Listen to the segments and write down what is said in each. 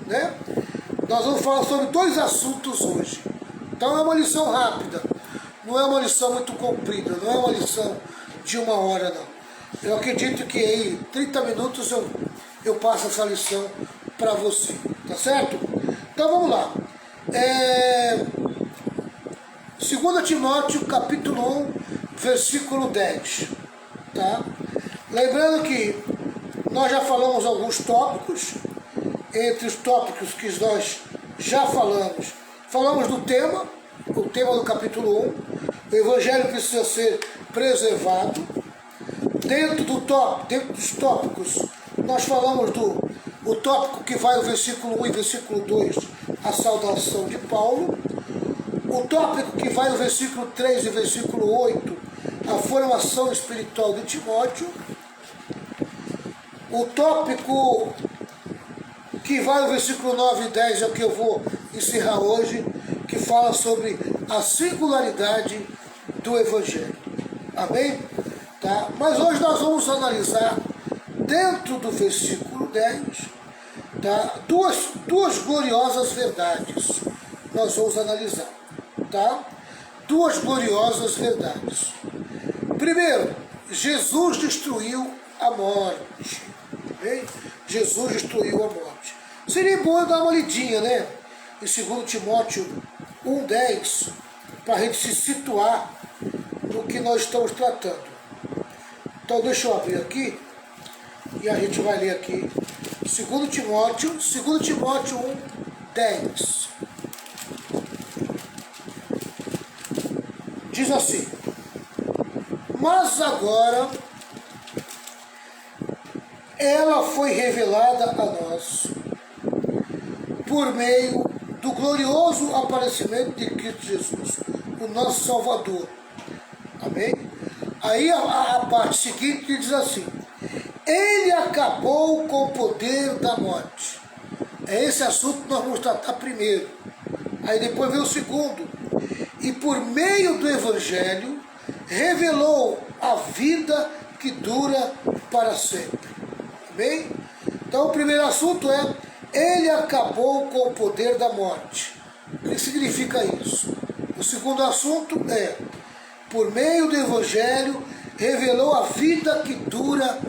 né? Nós vamos falar sobre dois assuntos hoje. Então é uma lição rápida, não é uma lição muito comprida, não é uma lição de 1 hora, não. Eu acredito que aí 30 minutos eu passo essa lição para você, tá certo? Então vamos lá. 2 Timóteo capítulo 1, versículo 10, tá? Lembrando que nós já falamos alguns tópicos. Entre os tópicos que nós já falamos do tema, o tema do capítulo 1, o evangelho precisa ser preservado. Dentro dos tópicos, nós falamos o tópico que vai o versículo 1 e versículo 2, a saudação de Paulo. O tópico que vai no versículo 3 e versículo 8, a formação espiritual de Timóteo. O tópico que vai no versículo 9 e 10 é o que eu vou encerrar hoje, que fala sobre a singularidade do Evangelho. Amém? Tá? Mas hoje nós vamos analisar, dentro do versículo 10, tá? duas gloriosas verdades. Nós vamos analisar. Tá? Duas gloriosas verdades. Primeiro, Jesus destruiu a morte. Amém? Jesus destruiu a morte. Seria bom eu dar uma lidinha, né? Em 2 Timóteo 1,10, para a gente se situar no que nós estamos tratando. Então deixa eu abrir aqui e a gente vai ler aqui 2 Timóteo 1,10. Diz assim: mas agora ela foi revelada a nós por meio do glorioso aparecimento de Cristo Jesus, o nosso Salvador. Amém? Aí a parte seguinte diz assim: ele acabou com o poder da morte. É esse assunto que nós vamos tratar primeiro. Aí depois vem o segundo: e por meio do Evangelho revelou a vida que dura para sempre. Amém? Então o primeiro assunto é: ele acabou com o poder da morte. O que significa isso? O segundo assunto é: por meio do Evangelho revelou a vida que dura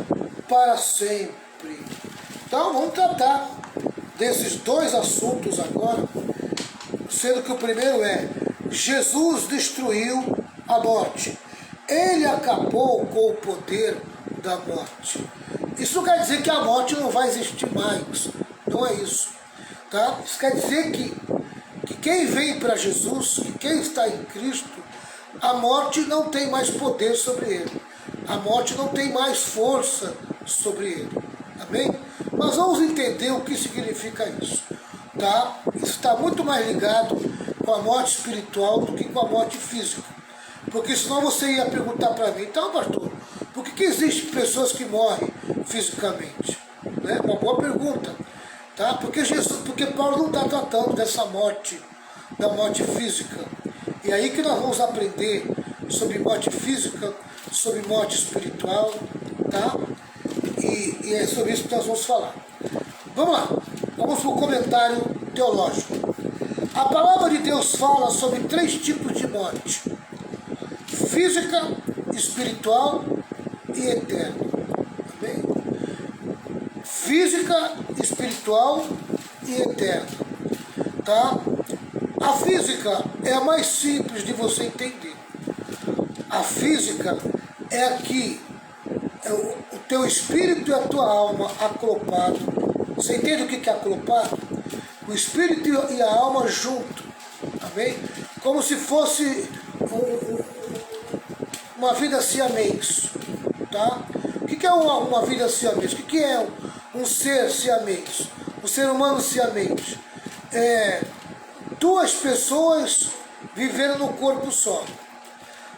para sempre. Então vamos tratar desses dois assuntos agora, sendo que o primeiro é: Jesus destruiu a morte. Ele acabou com o poder da morte. Isso não quer dizer que a morte não vai existir mais. Não é isso. Tá? Isso quer dizer que quem vem para Jesus, que quem está em Cristo, a morte não tem mais poder sobre ele. A morte não tem mais força sobre ele. Amém? Mas vamos entender o que significa isso. Tá? Isso está muito mais ligado com a morte espiritual do que com a morte física. Porque senão você ia perguntar para mim: então, pastor, por que existem pessoas que morrem fisicamente? Né? Uma boa pergunta. Tá? Porque Paulo não está tratando dessa morte, da morte física. E aí que nós vamos aprender sobre morte física, sobre morte espiritual, tá? E é sobre isso que nós vamos falar. Vamos lá, vamos para o comentário teológico. A palavra de Deus fala sobre 3 tipos de morte: física, espiritual e eterna. Amém? Física, espiritual e eterna. Tá? A física é a mais simples de você entender. A física é aqui, é o teu espírito e a tua alma aclopado. Você entende o que é aclopado? O espírito e a alma junto. Amém? Como se fosse uma vida siamês. Tá? O que é uma vida siamês? O que é um ser siamês? Um ser humano siamês? É 2 pessoas vivendo no corpo só.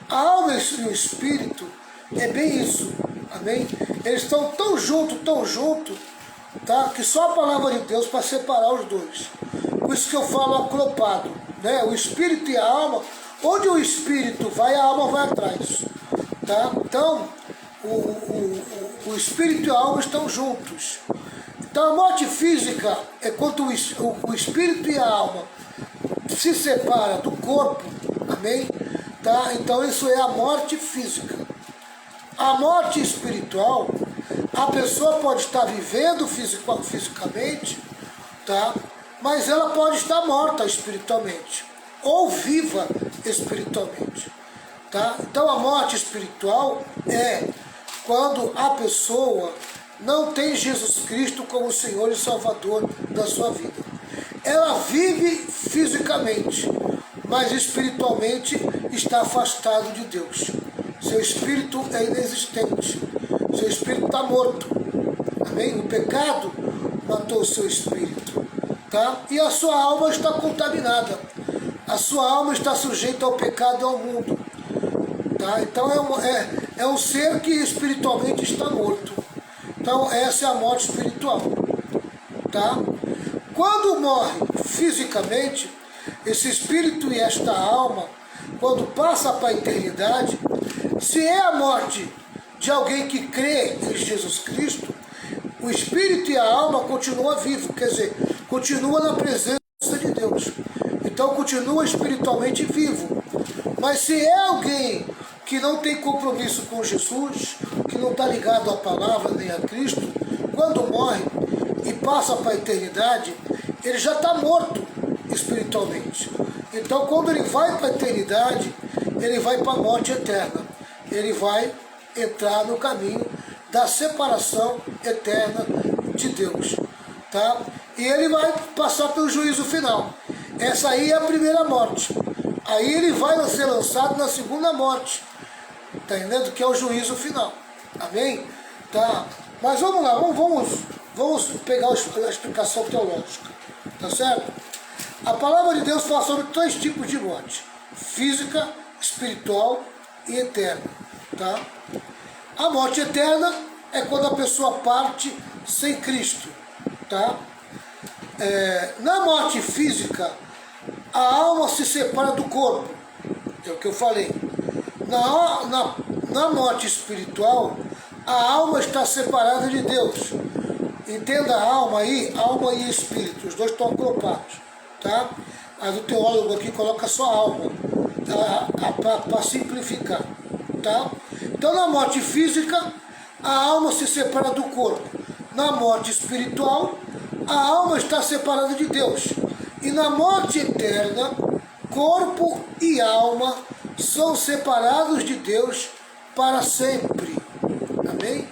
A alma e o espírito é bem isso. Amém? Eles estão tão junto, tá? Que só a palavra de Deus para separar os dois. Por isso que eu falo aclopado, né? O espírito e a alma, onde o espírito vai, a alma vai atrás. Tá? Então, o espírito e a alma estão juntos. Então a morte física é quando o espírito e a alma se separam do corpo, amém? Tá? Então isso é a morte física. A morte espiritual, a pessoa pode estar vivendo fisicamente, tá? Mas ela pode estar morta espiritualmente, ou viva espiritualmente. Tá? Então a morte espiritual é quando a pessoa não tem Jesus Cristo como Senhor e Salvador da sua vida. Ela vive fisicamente, mas espiritualmente está afastado de Deus. Seu espírito é inexistente, seu espírito está morto. Amém? O pecado matou o seu espírito. Tá? E a sua alma está contaminada. A sua alma está sujeita ao pecado e ao mundo. Tá? Então é um ser que espiritualmente está morto. Então essa é a morte espiritual. Tá? Quando morre fisicamente, esse espírito e esta alma, quando passa para a eternidade, se é a morte de alguém que crê em Jesus Cristo, o espírito e a alma continuam vivos, quer dizer, continua na presença de Deus. Então continua espiritualmente vivo. Mas se é alguém que não tem compromisso com Jesus, que não está ligado à palavra nem a Cristo, quando morre e passa para a eternidade, ele já está morto espiritualmente. Então quando ele vai para a eternidade, ele vai para a morte eterna. Ele vai entrar no caminho da separação eterna de Deus. Tá? E ele vai passar pelo juízo final. Essa aí é a primeira morte. Aí ele vai ser lançado na segunda morte. Tá entendendo? Que é o juízo final. Amém? Tá? Mas vamos lá, vamos pegar a explicação teológica. Tá certo? A palavra de Deus fala sobre 3 tipos de morte: física, espiritual e eterna. Tá? A morte eterna é quando a pessoa parte sem Cristo. Tá? Na morte física, a alma se separa do corpo. É o que eu falei. Na morte espiritual, a alma está separada de Deus. Entenda a alma aí, alma e espírito, os dois estão agrupados. Tá? Mas o teólogo aqui coloca só alma, para simplificar. Tá? Então na morte física, a alma se separa do corpo. Na morte espiritual, a alma está separada de Deus. E na morte eterna, corpo e alma são separados de Deus para sempre. Amém?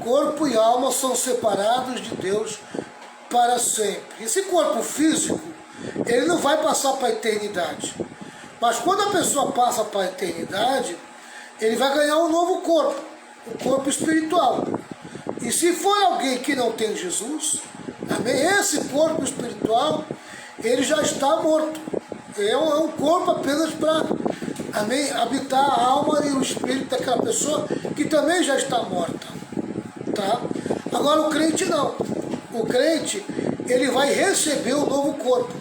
Corpo e alma são separados de Deus para sempre. Esse corpo físico, ele não vai passar para a eternidade. Mas quando a pessoa passa para a eternidade, ele vai ganhar um novo corpo, um corpo espiritual. E se for alguém que não tem Jesus, amém? Esse corpo espiritual, ele já está morto. É um corpo apenas para, amém, habitar a alma e o espírito daquela pessoa que também já está morta. Tá? Agora o crente não. O crente, ele vai receber um novo corpo,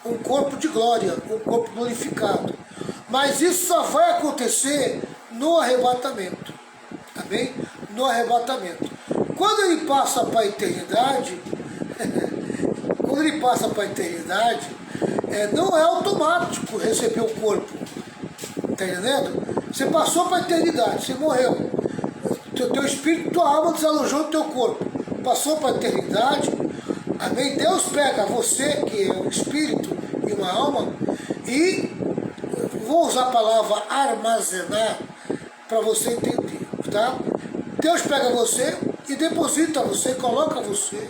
um corpo de glória, um corpo glorificado. Mas isso só vai acontecer no arrebatamento. Amém? No arrebatamento. Quando ele passa para a eternidade, não é automático receber o corpo. Está entendendo? Você passou para a eternidade, você morreu. Teu espírito, tua alma desalojou no teu corpo. Passou para a eternidade. Amém? Deus pega você, que é um espírito e uma alma, e vou usar a palavra armazenar para você entender. Tá? Deus pega você e deposita você, coloca você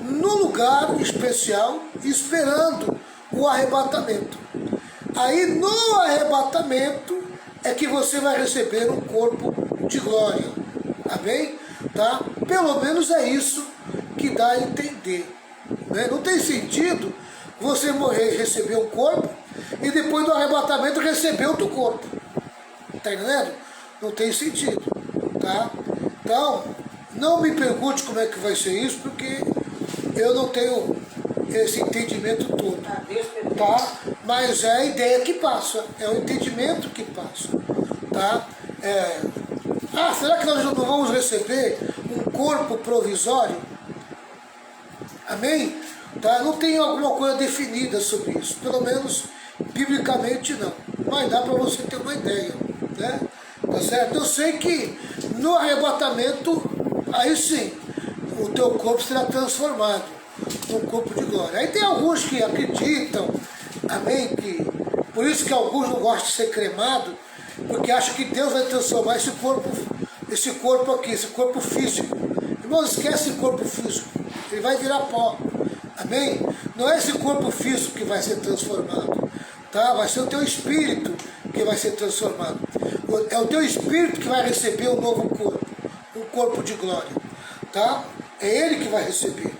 no lugar especial, esperando o arrebatamento. Aí no arrebatamento é que você vai receber um corpo de glória. Amém? Tá? Pelo menos é isso que dá a entender. Né? Não tem sentido você morrer e receber um corpo e depois do arrebatamento receber outro corpo. Tá entendendo? Não tem sentido. Tá? Então, não me pergunte como é que vai ser isso, porque eu não tenho esse entendimento todo. Tá? Mas é a ideia que passa, é o entendimento que passa. Tá? Será que nós não vamos receber um corpo provisório? Amém? Tá? Não tem alguma coisa definida sobre isso, pelo menos biblicamente não, mas dá para você ter uma ideia, né? Tá certo? Eu sei que no arrebatamento, aí sim, o teu corpo será transformado num corpo de glória. Aí tem alguns que acreditam, amém, que por isso que alguns não gostam de ser cremado, porque acham que Deus vai transformar esse corpo aqui, esse corpo físico. Irmãos, esquece esse corpo físico, ele vai virar pó. Amém? Não é esse corpo físico que vai ser transformado, tá? Vai ser o teu espírito que vai ser transformado. É o teu espírito que vai receber um novo corpo, um corpo de glória, tá? É ele que vai receber,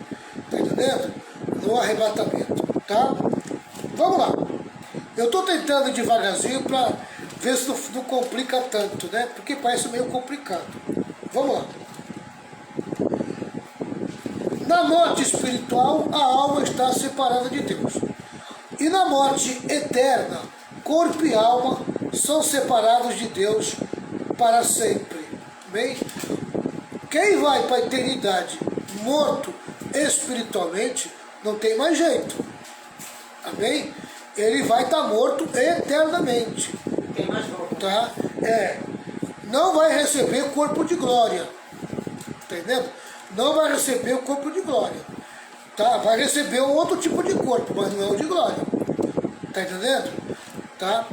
tá entendendo? No arrebatamento, tá? Vamos lá. Eu estou tentando devagarzinho para ver se não complica tanto, né? Porque parece meio complicado. Vamos lá. Na morte espiritual, a alma está separada de Deus. E na morte eterna, corpo e alma são separados de Deus para sempre. Bem, quem vai para a eternidade morto espiritualmente, não tem mais jeito. Amém? Ele vai estar morto eternamente. Tem mais volta. Tá? Não vai receber corpo de glória. Entendendo? Não vai receber o corpo de glória. Tá? Vai receber um outro tipo de corpo, mas não é o de glória. Tá entendendo? Tá?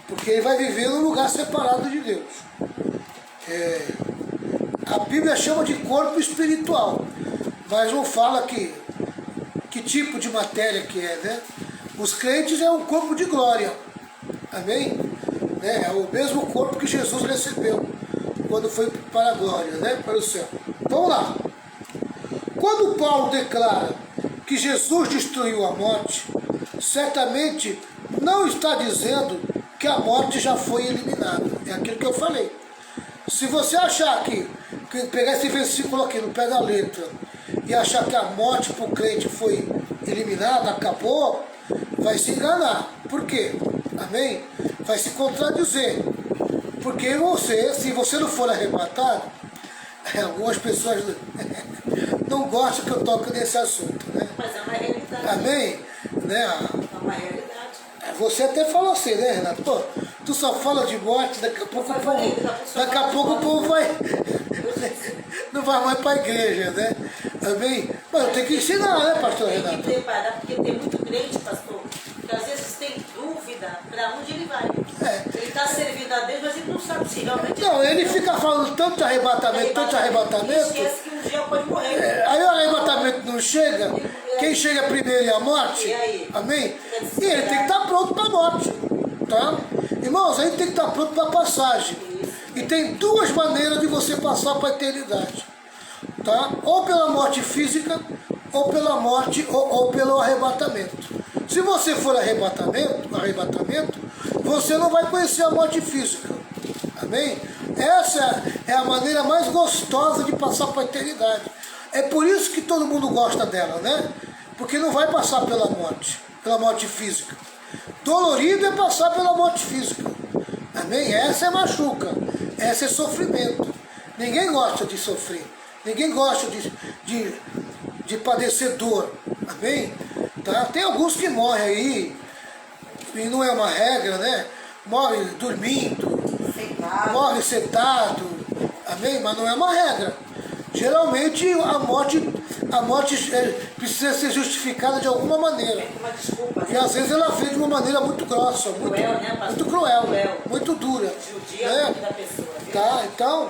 Porque ele vai viver num lugar separado de Deus. A Bíblia chama de corpo espiritual, mas não fala que tipo de matéria que é, né? Os crentes é um corpo de glória. Amém? É o mesmo corpo que Jesus recebeu quando foi para a glória, né? Para o céu. Vamos lá. Quando Paulo declara que Jesus destruiu a morte, certamente não está dizendo que a morte já foi eliminada. É aquilo que eu falei. Se você achar que pegar esse versículo aqui no pé da letra e achar que a morte para o crente foi eliminada, acabou, vai se enganar. Por quê? Amém? Vai se contradizer. Porque se você não for arrebatado, algumas pessoas não gostam que eu toque nesse assunto, né? Mas é uma realidade. Amém? Né? É uma realidade. Você até falou assim, né, Renato? Pô, tu só fala de morte, daqui a pouco o povo vai não vai mais para a igreja, né? Amém? Mas eu tenho que ensinar, né, pastor Renato? Tem que preparar, porque tem muito crente, pastor, que às vezes tem dúvida para onde ele vai. Ele está servindo a Deus, mas ele não sabe se realmente... Não, ele fica falando tanto de arrebatamento, Ele esquece que um dia pode morrer. Aí o arrebatamento não chega, quem chega primeiro é a morte, E aí? amém? E ele tem que estar pronto para a morte, tá? Irmãos, a gente tem que estar pronto para a passagem. E tem duas maneiras de você passar para a eternidade, tá? Ou pela morte física, ou pela morte, ou pelo arrebatamento. Se você for arrebatamento, você não vai conhecer a morte física, amém? Essa é a maneira mais gostosa de passar para a eternidade. É por isso que todo mundo gosta dela, né? Porque não vai passar pela morte física. Dolorido é passar pela morte física, amém? Essa é machuca, essa é sofrimento. Ninguém gosta de sofrer, ninguém gosta de padecer dor, amém? Tá? Tem alguns que morrem aí, e não é uma regra, né? Morre dormindo, morre sentado, amém? Mas não é uma regra. Geralmente a morte precisa ser justificada de alguma maneira. Uma desculpa, E às vezes ela vem de uma maneira muito grossa, muito cruel, muito dura. Judia Né? da pessoa. Tá? Então,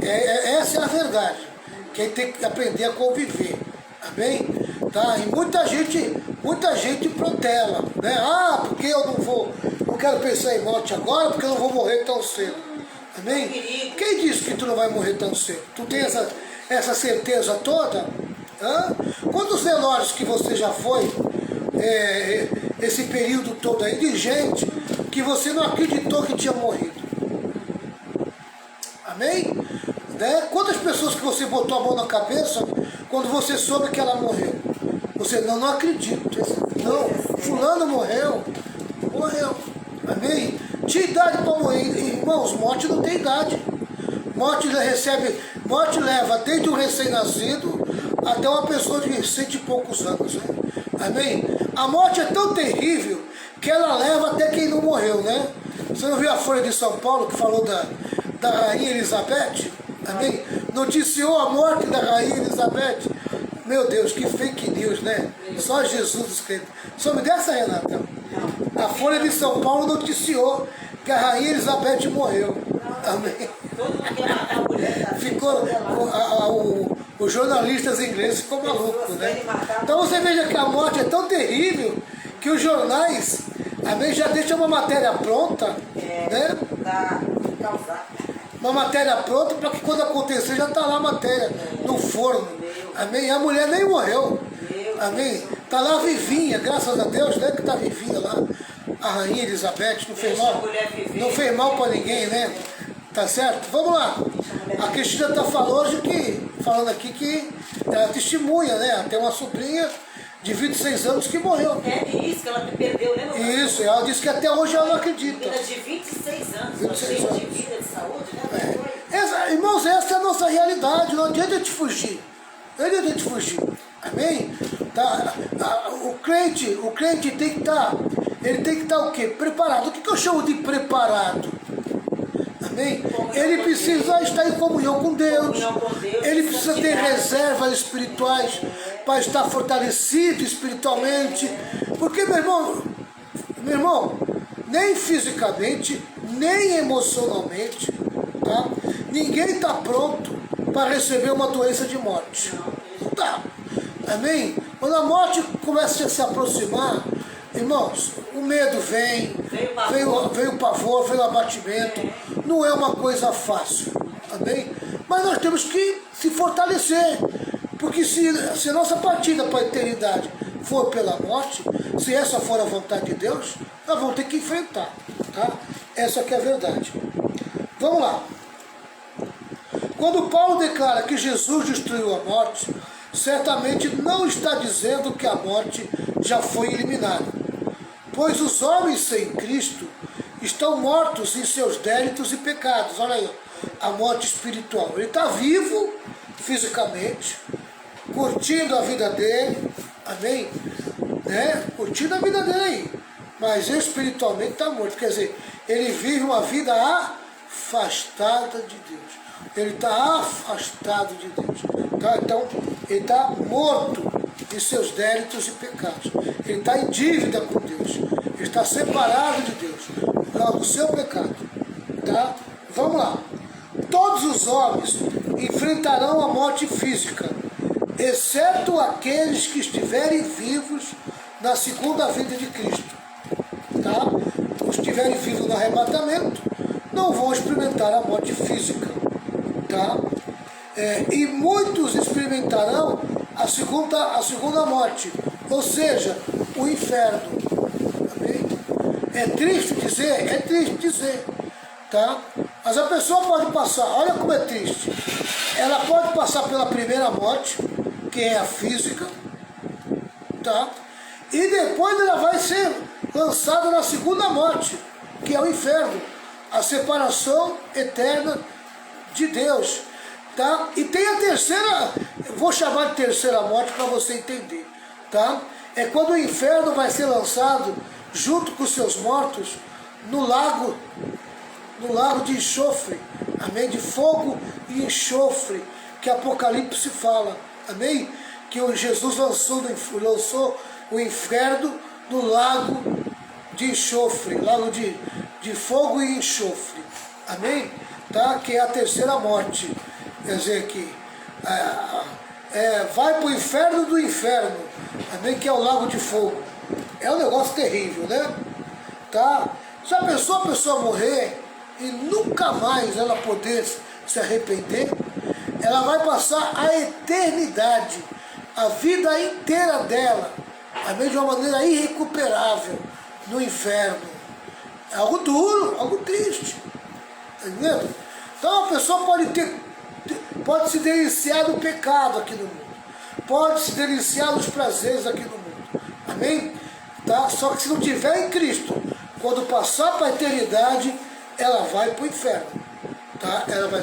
essa é a verdade. Quem tem que aprender a conviver. Amém? Tá? E muita gente protela, né? Ah, porque eu não quero pensar em morte agora, porque eu não vou morrer tão cedo. Amém? Quem disse que tu não vai morrer tão cedo? Tu tem essa certeza toda? Hã? Quantos velórios que você já foi, esse período todo aí, de gente que você não acreditou que tinha morrido? Amém? Né? Quantas pessoas que você botou a mão na cabeça quando você soube que ela morreu? Você não acredito. Não, fulano morreu. Amém? Tinha idade para morrer. Irmãos, morte não tem idade. Morte leva desde o recém-nascido até uma pessoa de 100 e poucos anos, né? Amém? A morte é tão terrível que ela leva até quem não morreu, né? Você não viu a Folha de São Paulo que falou da Rainha Elizabeth? Amém? Noticiou a morte da Rainha Elizabeth. Meu Deus, que fake news, né? Só Jesus escreve. Soube dessa, Renata? A Folha de São Paulo noticiou que a Rainha Elizabeth morreu. Amém? Todo mundo quer matar a mulher. Ficou, os jornalistas ingleses ficou maluco, né? Então você veja que a morte é tão terrível que os jornais, amém, já deixam uma matéria pronta, né? Uma matéria pronta para que quando acontecer já está lá a matéria no forno. Amém? E a mulher nem morreu. Amém? Está lá vivinha, graças a Deus, né? Que está vivinha lá. A Rainha Elizabeth não fez mal para ninguém, né? Tá certo? Vamos lá. A Cristina está falando aqui que ela testemunha, né? Tem uma sobrinha de 26 anos que morreu. É isso que ela perdeu, lembra? Isso, ela disse que até hoje ela não acredita. Menina de 26 anos, 26 anos. De vida, de saúde, né? Irmãos, essa é a nossa realidade, não adianta a gente fugir. Não adianta a gente fugir. Amém? Tá? O crente tem que estar, ele tem que estar o quê? Preparado. O que eu chamo de preparado? Amém? Ele precisa estar em comunhão com Deus. Ele precisa ter reservas espirituais para estar fortalecido espiritualmente. Porque, meu irmão, nem fisicamente, nem emocionalmente, tá? Ninguém está pronto para receber uma doença de morte. Não está. Amém? Quando a morte começa a se aproximar, irmãos, o medo vem o pavor, vem o abatimento. Não é uma coisa fácil. Amém? Mas nós temos que se fortalecer. Porque se a nossa partida para a eternidade for pela morte, se essa for a vontade de Deus, nós vamos ter que enfrentar. Tá? Essa que é a verdade. Vamos lá. Quando Paulo declara que Jesus destruiu a morte, certamente não está dizendo que a morte já foi eliminada. Pois os homens sem Cristo estão mortos em seus délitos e pecados. Olha aí, a morte espiritual. Ele está vivo fisicamente, curtindo a vida dele, amém? Né? Curtindo a vida dele aí, mas espiritualmente está morto. Quer dizer, ele vive uma vida afastada de Deus. Ele está afastado de Deus. Tá? Então, ele está morto em seus délitos e pecados. Ele está em dívida com Deus. Ele está separado de Deus por causa do seu pecado. Tá? Vamos lá. Todos os homens enfrentarão a morte física, exceto aqueles que estiverem vivos na segunda vinda de Cristo. Tá? Os que estiverem vivos no arrebatamento não vão experimentar a morte física. Tá? E muitos experimentarão a segunda morte, ou seja, o inferno. Amém? É triste dizer? É triste dizer. Tá? Mas a pessoa pode passar, olha como é triste. Ela pode passar pela primeira morte, que é a física, tá? E depois ela vai ser lançada na segunda morte, que é o inferno, a separação eterna de Deus. Tá? E tem a terceira, vou chamar de terceira morte para você entender. Tá? É quando o inferno vai ser lançado junto com os seus mortos no lago de enxofre, amém? De fogo e enxofre, que Apocalipse fala, amém? Que o Jesus lançou o inferno no lago de enxofre, lago de fogo e enxofre, amém? Tá? Que é a terceira morte. Quer dizer que vai para o inferno do inferno, amém? Que é o lago de fogo. É um negócio terrível, né? Tá? Se a pessoa morrer e nunca mais ela poder se arrepender, ela vai passar a eternidade, a vida inteira dela, amém? De uma maneira irrecuperável no inferno. É algo duro, algo triste. Tá entendendo? Então a pessoa pode se deliciar do pecado aqui no mundo, pode se deliciar dos prazeres aqui no mundo, amém? Tá? Só que se não tiver em Cristo, quando passar para a eternidade, ela vai para o inferno, tá? Ela vai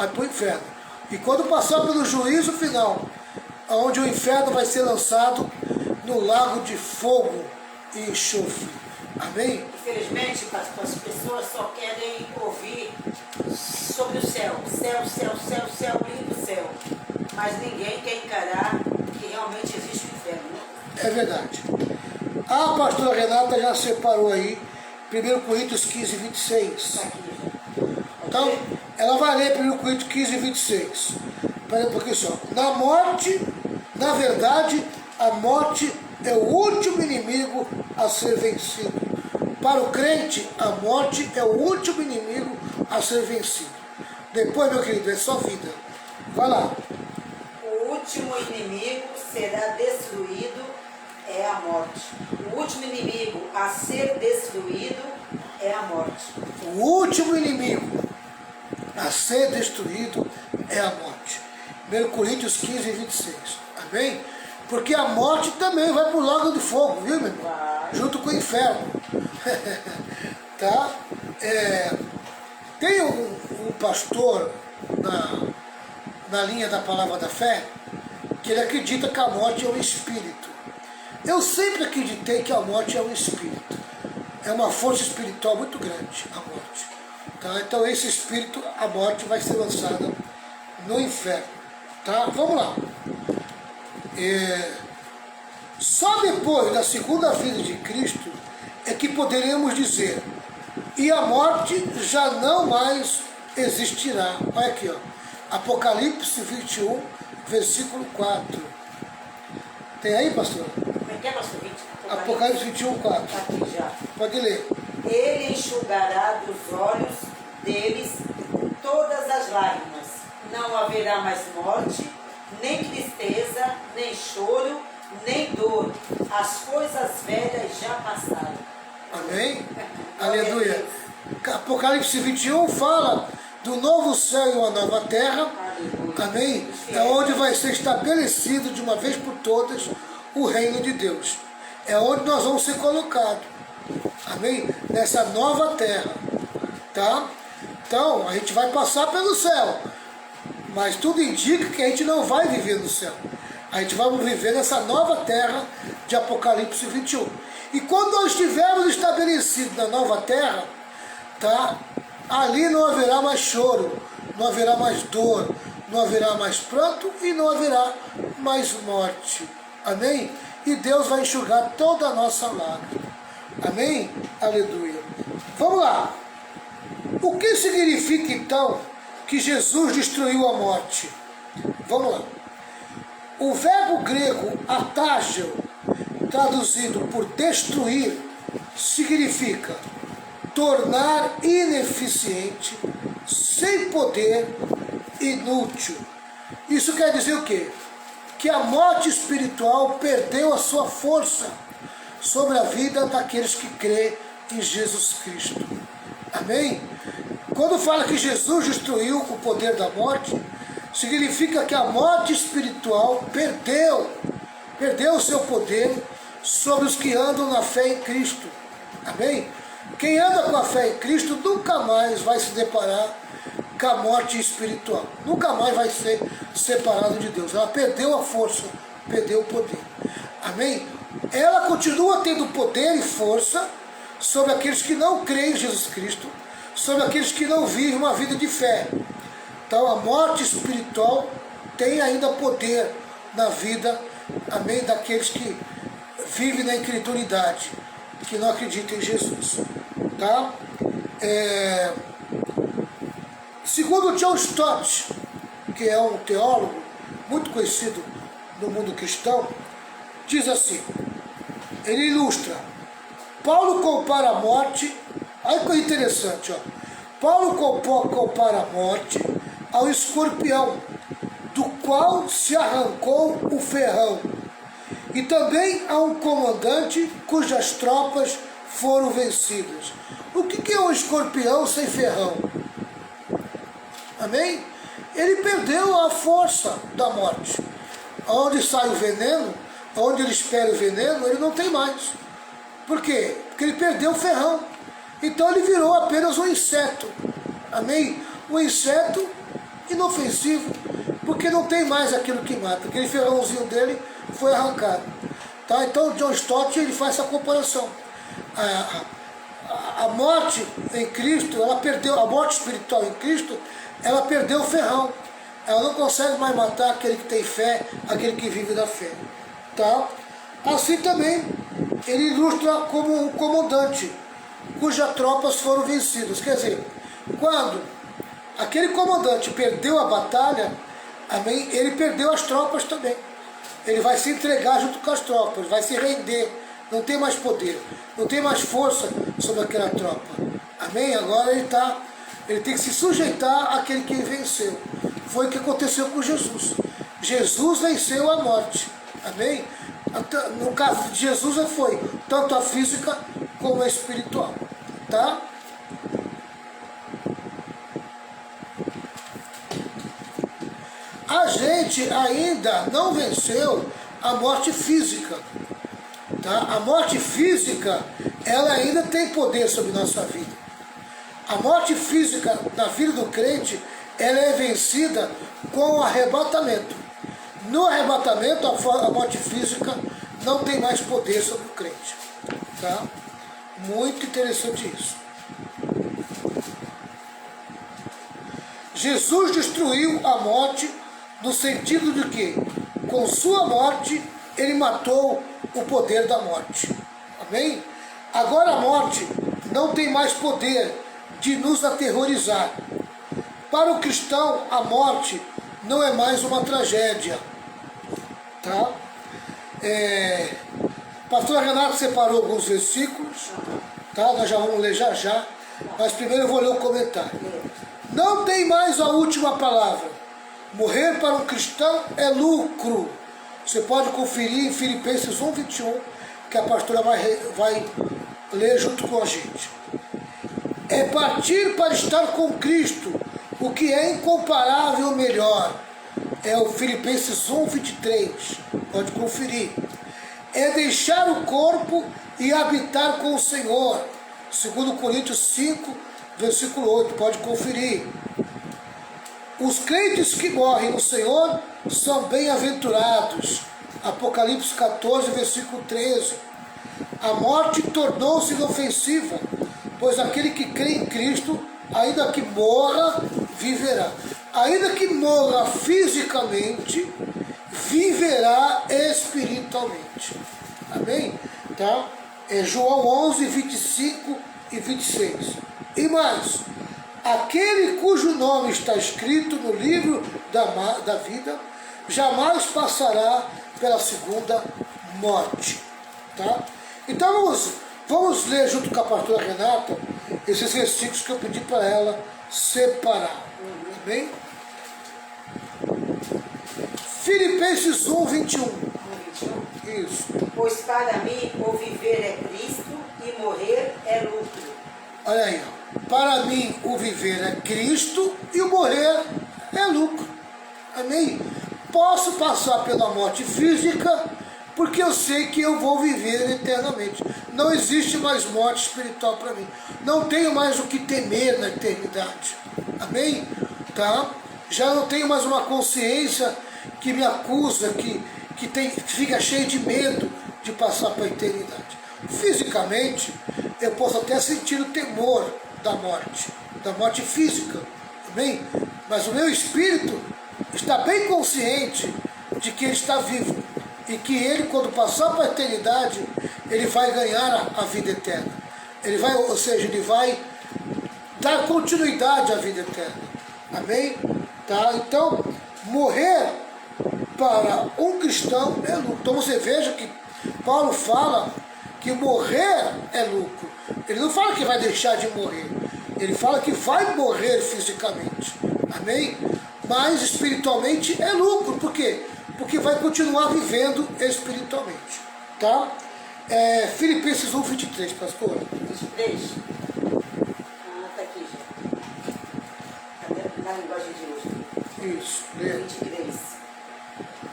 para o inferno. E quando passar pelo juízo final, onde o inferno vai ser lançado no lago de fogo e enxofre. Amém? Infelizmente, pastor, as pessoas só querem ouvir sobre o céu. Céu, céu, céu, céu, lindo céu. Mas ninguém quer encarar que realmente existe o inferno, né? É verdade. A pastora Renata já separou aí 1 Coríntios 15, 26. Está aqui já. Então, ela vai ler 1 Coríntios 15, 26. Espera um pouquinho só. Na morte, na verdade, a morte é o último inimigo a ser vencido. Para o crente, a morte é o último inimigo a ser vencido. Depois, meu querido, é só vida. Vai lá. O último inimigo será destruído é a morte. O último inimigo a ser destruído é a morte. O último inimigo a ser destruído é a morte. 1 Coríntios 15, 26. Amém? Porque a morte também vai para o lago de fogo, viu, meu irmão? Vai. Junto com o inferno. Tá? Tem um pastor na linha da palavra da fé que ele acredita que a morte é um espírito. Eu sempre acreditei que a morte é um espírito. É uma força espiritual muito grande, a morte. Tá? Então esse espírito, a morte, vai ser lançada no inferno. Tá? Vamos lá. Só depois da segunda vinda de Cristo é que poderemos dizer: e a morte já não mais existirá. Olha aqui, ó. Apocalipse 21, versículo 4. Tem aí, pastor? Como é que é, pastor? Apocalipse 21, 4. Está aqui já. Pode ler. Ele enxugará dos olhos deles todas as lágrimas. Não haverá mais morte, nem tristeza, nem choro, nem dor. As coisas velhas já passaram. Amém? Aleluia. Apocalipse 21 fala do novo céu e uma nova terra. Aleluia. Amém? É onde vai ser estabelecido de uma vez por todas o reino de Deus. É onde nós vamos ser colocados. Amém? Nessa nova terra. Tá? Então, a gente vai passar pelo céu. Mas tudo indica que a gente não vai viver no céu. A gente vai viver nessa nova terra de Apocalipse 21. E quando nós estivermos estabelecidos na nova terra, tá? Ali não haverá mais choro, não haverá mais dor, não haverá mais pranto e não haverá mais morte. Amém? E Deus vai enxugar toda a nossa lágrima. Amém? Aleluia. Vamos lá. O que significa então que Jesus destruiu a morte? Vamos lá. O verbo grego atágio, traduzido por destruir, significa tornar ineficiente, sem poder, inútil. Isso quer dizer o quê? Que a morte espiritual perdeu a sua força sobre a vida daqueles que crêem em Jesus Cristo. Amém? Quando fala que Jesus destruiu o poder da morte, significa que a morte espiritual perdeu o seu poder sobre os que andam na fé em Cristo. Amém? Quem anda com a fé em Cristo nunca mais vai se deparar com a morte espiritual. Nunca mais vai ser separado de Deus. Ela perdeu a força, perdeu o poder. Amém? Ela continua tendo poder e força sobre aqueles que não creem em Jesus Cristo, sobre aqueles que não vivem uma vida de fé. Então a morte espiritual tem ainda poder na vida, amém, daqueles que vivem na incredulidade, que não acreditam em Jesus. Tá? Segundo John Stott, que é um teólogo muito conhecido no mundo cristão, diz assim, ele ilustra, Paulo compara a morte, olha que coisa interessante, ó. Paulo compara a morte ao escorpião, do qual se arrancou o ferrão, e também a um comandante cujas tropas foram vencidas. O que é um escorpião sem ferrão? Amém? Ele perdeu a força da morte. Onde sai o veneno, onde ele espera o veneno, ele não tem mais. Por quê? Porque ele perdeu o ferrão. Então ele virou apenas um inseto. Amém? Um inseto inofensivo. Porque porque não tem mais aquilo que mata. Aquele ferrãozinho dele foi arrancado. Tá? Então o John Stott ele faz essa comparação. A morte em Cristo, ela perdeu, a morte espiritual em Cristo, ela perdeu o ferrão. Ela não consegue mais matar aquele que tem fé, aquele que vive da fé. Tá? Assim também, ele ilustra como um comandante, cujas tropas foram vencidas. Quer dizer, quando aquele comandante perdeu a batalha, amém, ele perdeu as tropas também. Ele vai se entregar junto com as tropas, vai se render, não tem mais poder, não tem mais força sobre aquela tropa. Amém? Agora ele tem que se sujeitar àquele que venceu. Foi o que aconteceu com Jesus. Jesus venceu a morte. Amém? No caso de Jesus foi tanto a física como a espiritual. Tá? A gente ainda não venceu a morte física. Tá? A morte física, ela ainda tem poder sobre nossa vida. A morte física na vida do crente, ela é vencida com o arrebatamento. No arrebatamento, a morte física não tem mais poder sobre o crente. Tá? Muito interessante isso. Jesus destruiu a morte no sentido de que, com sua morte, ele matou o poder da morte. Amém? Agora a morte não tem mais poder de nos aterrorizar. Para o cristão, a morte não é mais uma tragédia. Tá? Pastor Renato separou alguns versículos, tá? Nós já vamos ler já, mas primeiro eu vou ler o comentário. Não tem mais a última palavra. Morrer para um cristão é lucro. Você pode conferir em Filipenses 1:21, que a pastora vai ler junto com a gente. É partir para estar com Cristo, o que é incomparável melhor. É o Filipenses 1:23, pode conferir. É deixar o corpo e habitar com o Senhor. 2 Coríntios 5, versículo 8, pode conferir. Os crentes que morrem no Senhor são bem-aventurados. Apocalipse 14, versículo 13. A morte tornou-se inofensiva, pois aquele que crê em Cristo, ainda que morra, viverá. Ainda que morra fisicamente, viverá espiritualmente. Amém? Tá? É João 11, 25 e 26. E mais, aquele cujo nome está escrito no livro da vida, jamais passará pela segunda morte. Tá? Então vamos ler junto com a pastora Renata esses versículos que eu pedi para ela separar. Amém? Filipenses 1:21. Isso. Pois para mim o viver é Cristo e morrer é lucro. Olha aí, ó. Para mim o viver é Cristo e o morrer é lucro. Amém? Posso passar pela morte física porque eu sei que eu vou viver eternamente. Não existe mais morte espiritual para mim. Não tenho mais o que temer na eternidade. Amém? Tá? Já não tenho mais uma consciência que me acusa, que fica cheio de medo de passar para a eternidade. Fisicamente, eu posso até sentir o temor da morte física, amém? Mas o meu espírito está bem consciente de que ele está vivo e que ele, quando passar para a eternidade, ele vai ganhar a vida eterna. Ou seja, ele vai dar continuidade à vida eterna, amém? Tá? Então, morrer para um cristão é lucro. Então você veja que Paulo fala que morrer é lucro. Ele não fala que vai deixar de morrer. Ele fala que vai morrer fisicamente. Amém? Mas espiritualmente é lucro. Por quê? Porque vai continuar vivendo espiritualmente. Tá? Filipenses 1:23, pastor. 23? Tá aqui já. Cadê? Na linguagem de hoje. Isso. Lê. 23.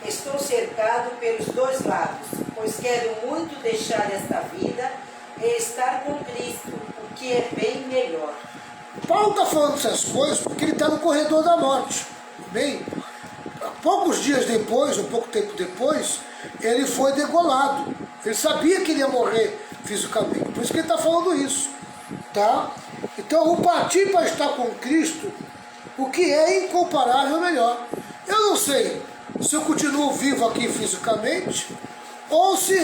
Estou cercado pelos dois lados, pois quero muito deixar esta vida e estar com Cristo, o que é bem melhor. Paulo está falando essas coisas porque ele está no corredor da morte. Bem, poucos dias depois, um pouco tempo depois, ele foi degolado. Ele sabia que ele ia morrer fisicamente, por isso que ele está falando isso, tá? Então, o partir para estar com Cristo, o que é incomparável melhor. Eu não sei se eu continuo vivo aqui fisicamente, ou se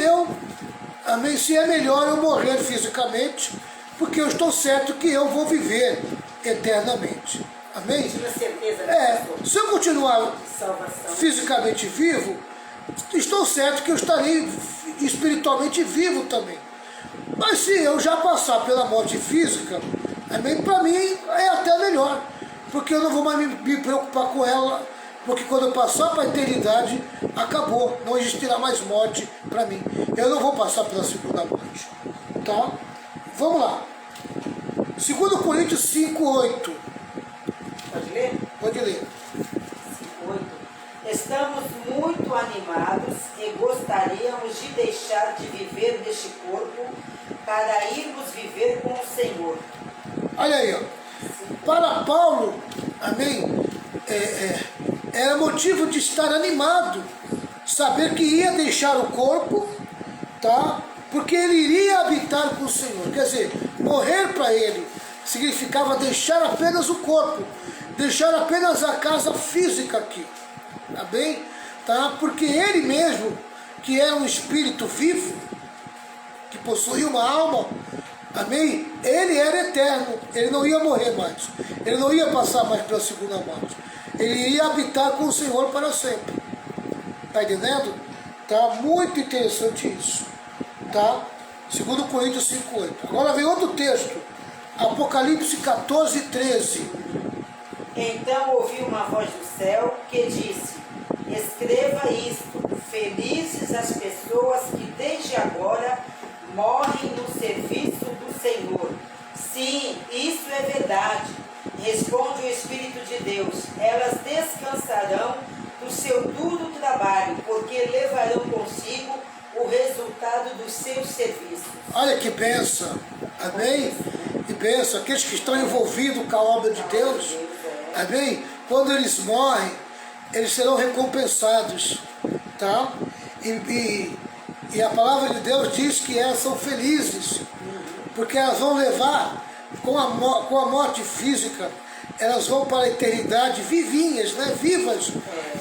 se é melhor eu morrer fisicamente, porque eu estou certo que eu vou viver eternamente. Amém? Tinha certeza Se eu continuar salvação. fisicamente vivo, estou certo que eu estarei espiritualmente vivo também. Mas se eu já passar pela morte física, amém, para mim é até melhor, porque eu não vou mais me preocupar com ela, porque quando eu passar para a eternidade, acabou, não existirá mais morte para mim. Eu não vou passar pela segunda morte. Tá? Vamos lá. 2 Coríntios 5:8. Pode ler? Pode ler. 5:8. Estamos muito animados e gostaríamos de deixar de viver neste corpo para irmos viver com o Senhor. Olha aí, ó. Para Paulo, amém, era motivo de estar animado, saber que ia deixar o corpo, tá? Porque ele iria habitar com o Senhor. Quer dizer, morrer para ele significava deixar apenas o corpo, deixar apenas a casa física aqui, tá bem? Tá? Porque ele mesmo, que era um espírito vivo, que possuía uma alma, amém? Ele era eterno, ele não ia morrer mais, ele não ia passar mais pela segunda morte, ele ia habitar com o Senhor para sempre. Tá entendendo? Tá muito interessante isso, tá? 2 Coríntios 5:8. Agora vem outro texto, Apocalipse 14:13. Então ouvi uma voz do céu que disse: escreva isto, felizes as pessoas que desde agora morrem no serviço do Senhor. Sim, isso é verdade, responde o Espírito de Deus. Elas descansarão do seu duro trabalho, porque levarão consigo o resultado dos seus serviços. Olha que bênção, amém? Que bênção, aqueles que estão envolvidos com a obra de Deus, amém? Quando eles morrem, eles serão recompensados, tá? E a palavra de Deus diz que elas são felizes, porque elas vão levar, com a morte física, elas vão para a eternidade vivinhas, né? Vivas,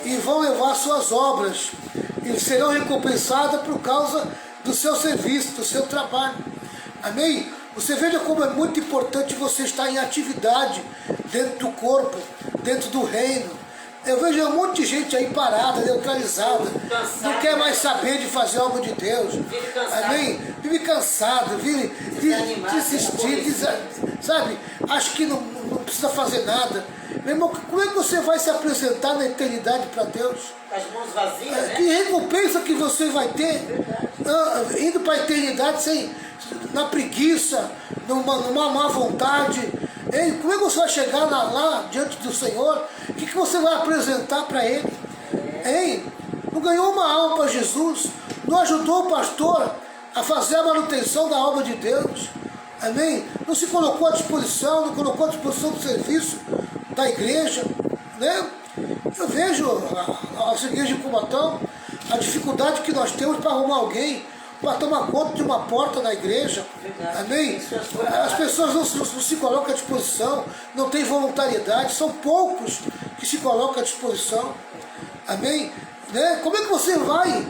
e vão levar suas obras, e serão recompensadas por causa do seu serviço, do seu trabalho, amém? Você veja como é muito importante você estar em atividade dentro do corpo, dentro do reino. Eu vejo um monte de gente aí parada, neutralizada, não quer mais saber de fazer a obra de Deus, amém? Vive cansado, vive desistindo, sabe? Acho que não precisa fazer nada. Meu irmão, como é que você vai se apresentar na eternidade para Deus? Com as mãos vazias, né? Que recompensa que você vai ter indo para a eternidade na preguiça, numa má vontade? Hein? Como é que você vai chegar lá diante do Senhor? O que você vai apresentar para Ele? Hein? Não ganhou uma alma para Jesus? Não ajudou o pastor a fazer a manutenção da obra de Deus? Amém? Não se colocou à disposição, não colocou à disposição do serviço da igreja, né? Eu vejo as igrejas de Cubatão, a dificuldade que nós temos para arrumar alguém para tomar conta de uma porta na igreja. Verdade. Amém? As pessoas não se colocam à disposição, não tem voluntariedade, são poucos que se colocam à disposição. Amém? Né? Como é que você vai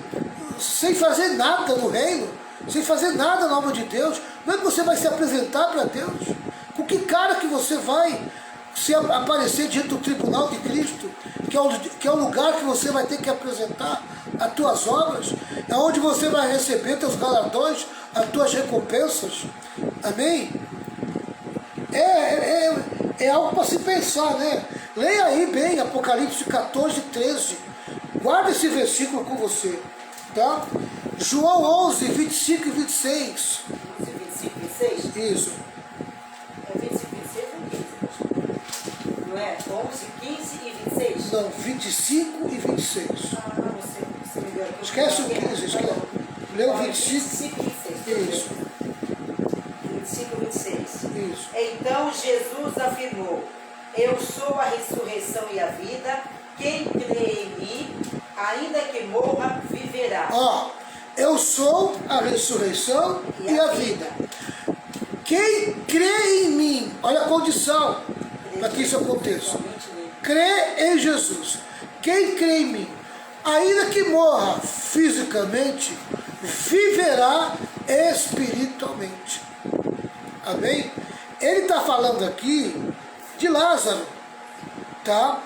sem fazer nada no reino, sem fazer nada na obra de Deus? Como é que você vai se apresentar para Deus? Com que cara que você vai se aparecer diante do tribunal de Cristo, que é o lugar que você vai ter que apresentar as tuas obras, é onde você vai receber teus galardões, as tuas recompensas? Amém? É algo para se pensar, né? Leia aí bem Apocalipse 14:13. Guarda esse versículo com você, tá? João 11, 25 e 26. 25 e 26? Isso. É 25 e 26 ou 15? Não é? 11, 15 e 26? Não, 25 e 26. Você me deu aqui. Esquece o 15, esquece. Leu 25. 25 e 26. Isso. 25 e 26. Isso. Então Jesus afirmou: eu sou a ressurreição e a vida. quem crê em mim, ainda que morra, viverá. Ó, eu sou a ressurreição e a vida. Quem crê em mim, olha a condição para que isso aconteça. Crê em Jesus. Quem crê em mim, ainda que morra fisicamente, viverá espiritualmente. Amém? Ele está falando aqui de Lázaro, tá?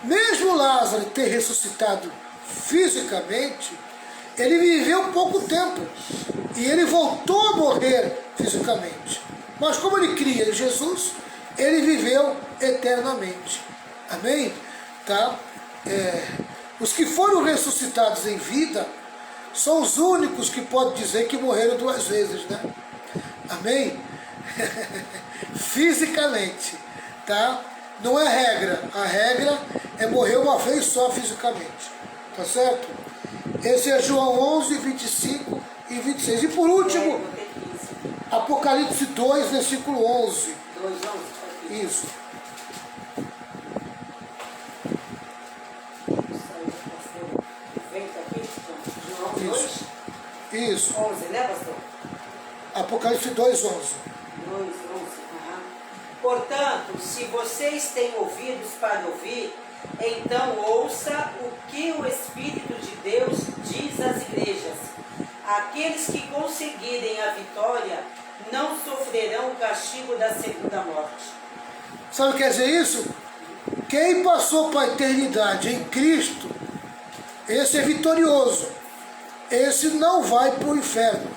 Mesmo Lázaro ter ressuscitado fisicamente, ele viveu pouco tempo e ele voltou a morrer fisicamente. Mas como ele cria em Jesus, ele viveu eternamente. Amém? Tá? Os que foram ressuscitados em vida são os únicos que podem dizer que morreram 2 vezes, né? Amém? Fisicamente, tá? Não é regra. A regra é morrer uma vez só fisicamente. Tá certo? Esse é João 11, 25 e 26. E por último, Apocalipse 2, versículo 11. 2:11. Isso. Isso. 11, né, pastor? Apocalipse 2, 11. 2:11. Portanto, se vocês têm ouvidos para ouvir, então ouça o que o Espírito de Deus diz às igrejas. Aqueles que conseguirem a vitória não sofrerão o castigo da segunda morte. Sabe o que quer dizer isso? Quem passou para a eternidade em Cristo, esse é vitorioso. Esse não vai para o inferno.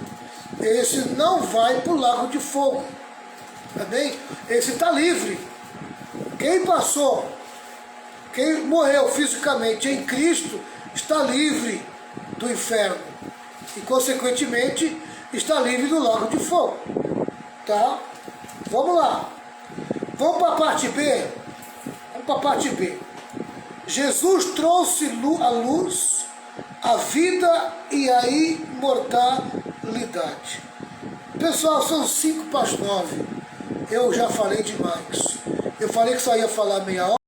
Esse não vai para o lago de fogo. Amém? Esse está livre. Quem passou, quem morreu fisicamente em Cristo, está livre do inferno. E, consequentemente, está livre do lago de fogo. Tá? Vamos lá. Vamos para a parte B? Vamos para a parte B. Jesus trouxe a luz, a vida e a imortalidade. Pessoal, são 5 para as 9. Eu já falei demais. Eu falei que só ia falar meia hora.